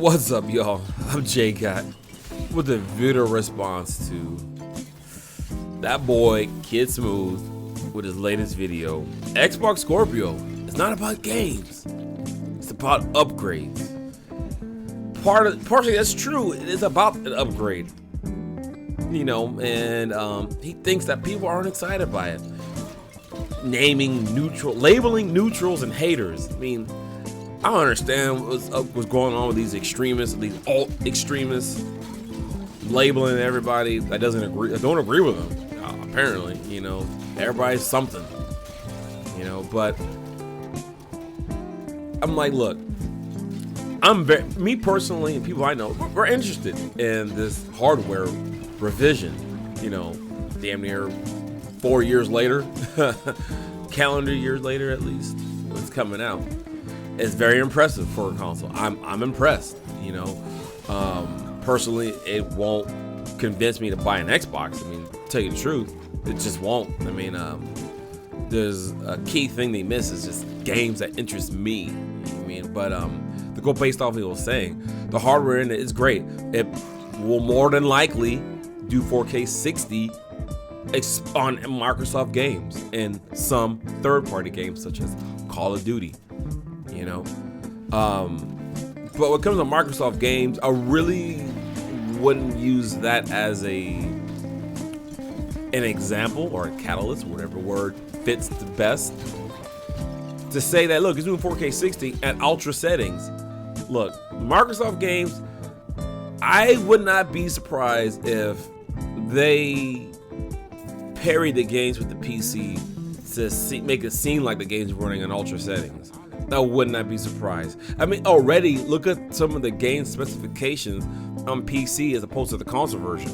What's up, y'all? I'm Jay Cat with a video response to that boy Kid Smooth with his latest video. Xbox Scorpio. It's not about games. It's about upgrades. Partially that's true. It is about an upgrade. You know, and he thinks that people aren't excited by it. Labeling neutrals and haters. I mean, I don't understand what's going on with these extremists, these alt extremists, labeling everybody that don't agree with them. Apparently, you know, everybody's something, you know. But I'm like, look, me personally, and people I know, we're interested in this hardware revision. You know, damn near 4 years later, calendar years later at least, it's coming out. It's very impressive for a console. I'm impressed, you know. Personally, it won't convince me to buy an Xbox. I mean, to tell you the truth, it just won't. I mean, there's a key thing they miss is just games that interest me. You know what I mean? But to go based off what he was saying, the hardware in it is great. It will more than likely do 4K 60 on Microsoft games and some third-party games such as Call of Duty. You know, but when it comes to Microsoft games, I really wouldn't use that as an example or a catalyst, whatever word fits the best, to say that, look, it's doing 4K 60 at ultra settings. Look, Microsoft games, I would not be surprised if they parry the games with the PC to make it seem like the game's running in ultra settings. I would not be surprised. I mean, already look at some of the game specifications on PC as opposed to the console version.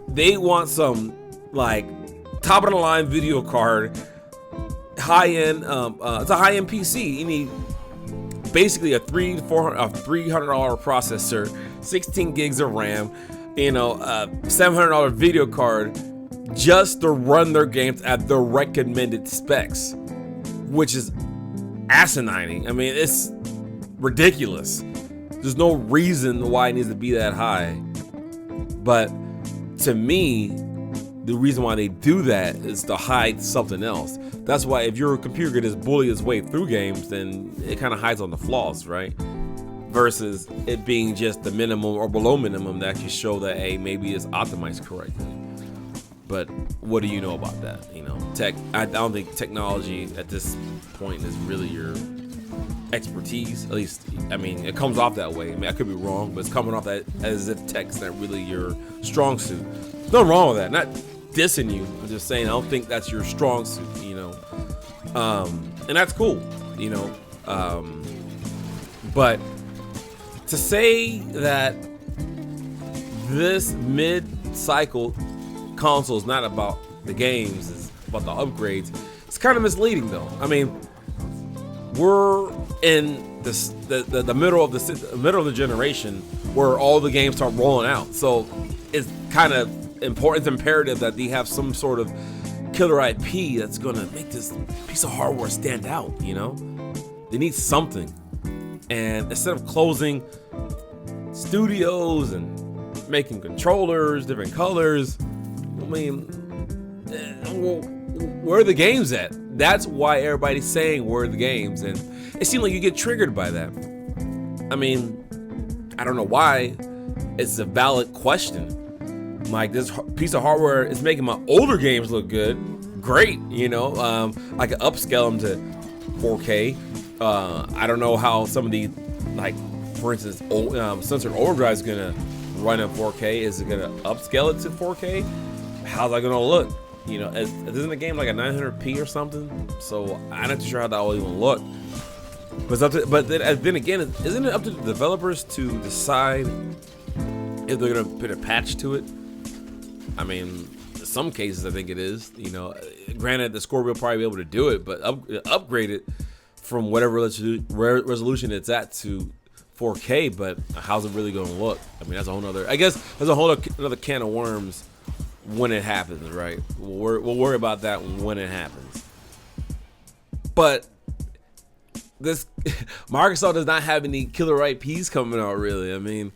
They want some like top of the line video card, high end. It's a high end PC. You need basically a $300 processor, 16 gigs of RAM, you know, a $700 video card just to run their games at the recommended specs, which is asinine. I mean, it's ridiculous. There's no reason why it needs to be that high. But to me, the reason why they do that is to hide something else. That's why if your computer can just bully its way through games, then it kind of hides on the flaws, right? Versus it being just the minimum or below minimum to actually show that, hey, maybe it's optimized correctly. But what do you know about that? You know, I don't think technology at this point is really your expertise. At least, I mean, it comes off that way. I mean, I could be wrong, but it's coming off that as if tech's not really your strong suit. Nothing wrong with that. Not dissing you. I'm just saying I don't think that's your strong suit. You know, and that's cool. You know, but to say that this mid-cycle console is not about the games, it's about the upgrades, it's kind of misleading though. I mean, we're in the middle of the generation where all the games start rolling out, so it's kind of important, it's imperative that they have some sort of killer IP that's gonna make this piece of hardware stand out. You know, they need something, and instead of closing studios and making controllers different colors, I mean, where are the games at? That's why everybody's saying where are the games, and it seems like you get triggered by that. I mean, I don't know why. It's a valid question. Like, this piece of hardware is making my older games look good. Great, you know. I can upscale them to 4K. I don't know how some of the, like, for instance, Censored Overdrive is gonna run in 4K. Is it gonna upscale it to 4K? How's that gonna look? You know, isn't the game like a 900p or something? So I'm not too sure how that will even look. But then again, isn't it up to the developers to decide if they're gonna put a patch to it? I mean, in some cases I think it is. You know, granted the Scorpio will probably be able to do it, but upgrade it from whatever resolution it's at to 4K. But how's it really gonna look? I mean, that's a whole nother. I guess there's a whole another can of worms when it happens, right? We'll worry about that when it happens. But this Microsoft does not have any killer IPs coming out, really. I mean,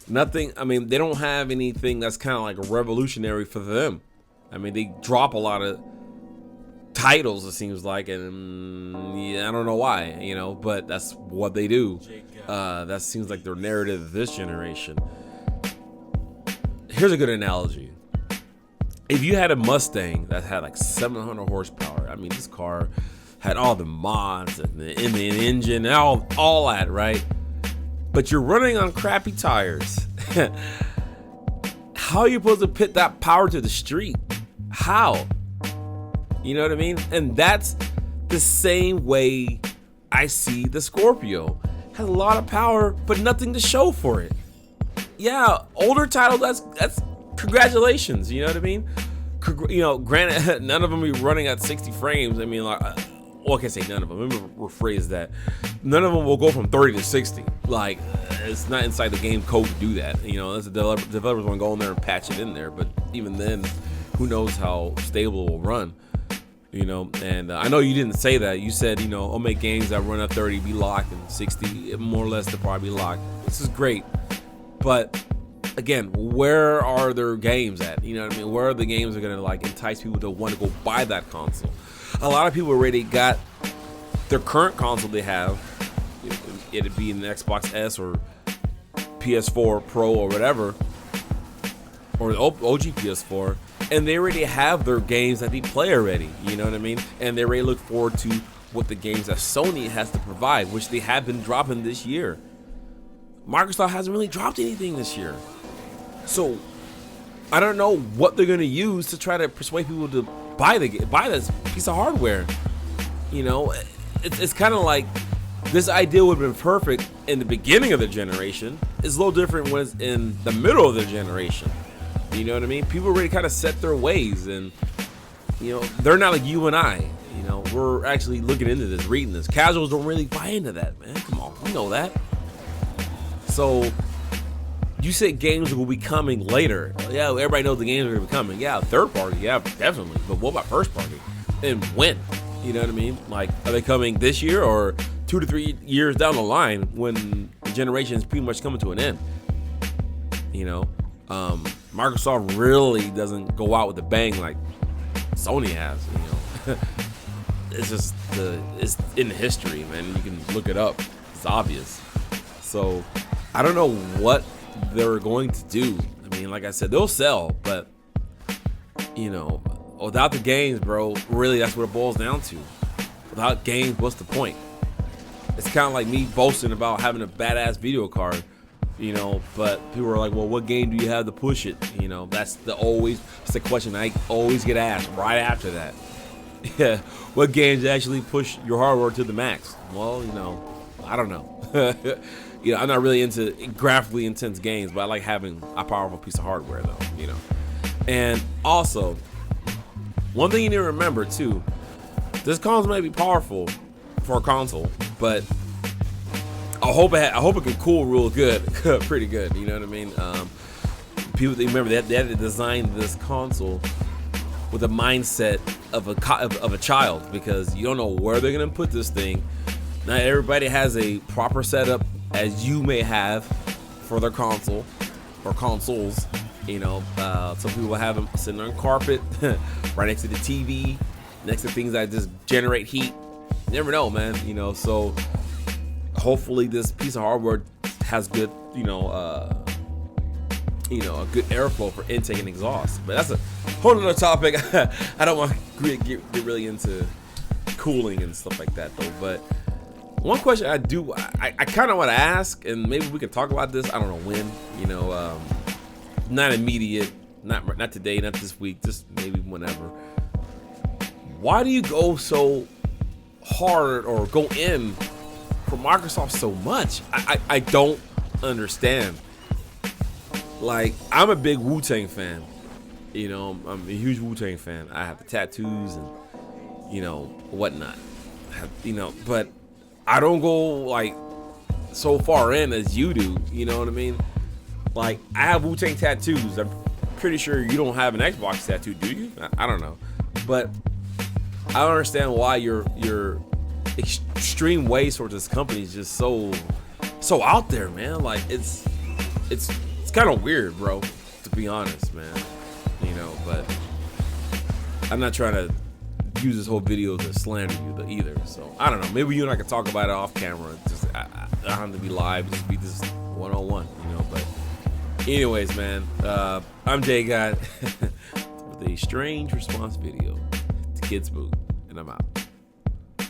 nothing. I mean, they don't have anything that's kind of like revolutionary for them. I mean, they drop a lot of titles, it seems like, and yeah, I don't know why, you know, but that's what they do. That seems like their narrative of this generation. Here's a good analogy. If you had a Mustang that had like 700 horsepower, I mean, this car had all the mods and the engine and all that, right? But you're running on crappy tires. How are you supposed to put that power to the street? How? You know what I mean? And that's the same way I see the Scorpio. Has a lot of power, but nothing to show for it. Yeah, older title, that's congratulations, you know what I mean? You know, granted, none of them be running at 60 frames. I mean, like, well, I can't say none of them. Let me rephrase that. None of them will go from 30 to 60. Like, it's not inside the game code to do that. You know, that's the developers want to go in there and patch it in there. But even then, who knows how stable it will run. You know, and I know you didn't say that. You said, you know, I'll make games that run at 30 be locked and 60 more or less they'll probably be locked. This is great. But again, where are their games at? You know what I mean? Where are the games that are going to like entice people to want to go buy that console? A lot of people already got their current console they have. It'd be an Xbox S or PS4 Pro or whatever, or the OG PS4. And they already have their games that they play already, you know what I mean? And they already look forward to what the games that Sony has to provide, which they have been dropping this year. Microsoft hasn't really dropped anything this year. So I don't know what they're gonna use to try to persuade people to buy this piece of hardware. You know, it's kind of like this idea would have been perfect in the beginning of the generation. It's a little different when it's in the middle of the generation. You know what I mean? People already kind of set their ways, and you know, they're not like you and I. You know, we're actually looking into this, reading this. Casuals don't really buy into that, man. Come on, we know that. So you said games will be coming later. Yeah, everybody knows the games are going to be coming. Yeah, third party, yeah, definitely. But what about first party? And when? You know what I mean? Like, are they coming this year or 2 to 3 years down the line when the generation is pretty much coming to an end? You know, Microsoft really doesn't go out with a bang like Sony has. You know, it's just it's in history, man. You can look it up. It's obvious. So I don't know what they're going to do. I mean, like I said, they'll sell, but you know, without the games, bro, really that's what it boils down to. Without games, what's the point? It's kind of like me boasting about having a badass video card, you know, but people are like, well, what game do you have to push it? You know, that's the question I always get asked right after that. Yeah, what games actually push your hardware to the max? Well, you know, I don't know. You know, I'm not really into graphically intense games, but I like having a powerful piece of hardware, though, you know. And also, one thing you need to remember, too, this console may be powerful for a console, but I hope it can cool real good, pretty good, you know what I mean? People, remember, they had to design this console with a mindset of a child, because you don't know where they're going to put this thing. Not everybody has a proper setup as you may have for their console or consoles. You know, some people have them sitting on carpet, right next to the TV, next to things that just generate heat. You never know, man. You know, so hopefully this piece of hardware has good, a good airflow for intake and exhaust. But that's a whole other topic. I don't want to get really into cooling and stuff like that, though. But one question I kind of want to ask, and maybe we can talk about this. I don't know when, not immediate, not today, not this week, just maybe whenever. Why do you go so hard or go in for Microsoft so much? I don't understand. Like, I'm a big Wu-Tang fan. You know, I'm a huge Wu-Tang fan. I have the tattoos and, whatnot. But I don't go like so far in as you do, you know what I mean? Like, I have Wu-Tang tattoos. I'm pretty sure you don't have an Xbox tattoo, do you? I don't know. But I don't understand why you're extreme ways towards this company is just so out there, man. Like it's kind of weird, bro, to be honest, man. You know, but I'm not trying to use this whole video to slander you either. So I don't know. Maybe you and I can talk about it off camera. Just I don't have to be live. Just be this one-on-one, you know. But anyways, man, I'm Jay God with a strange response video to Kids Boo, and I'm out.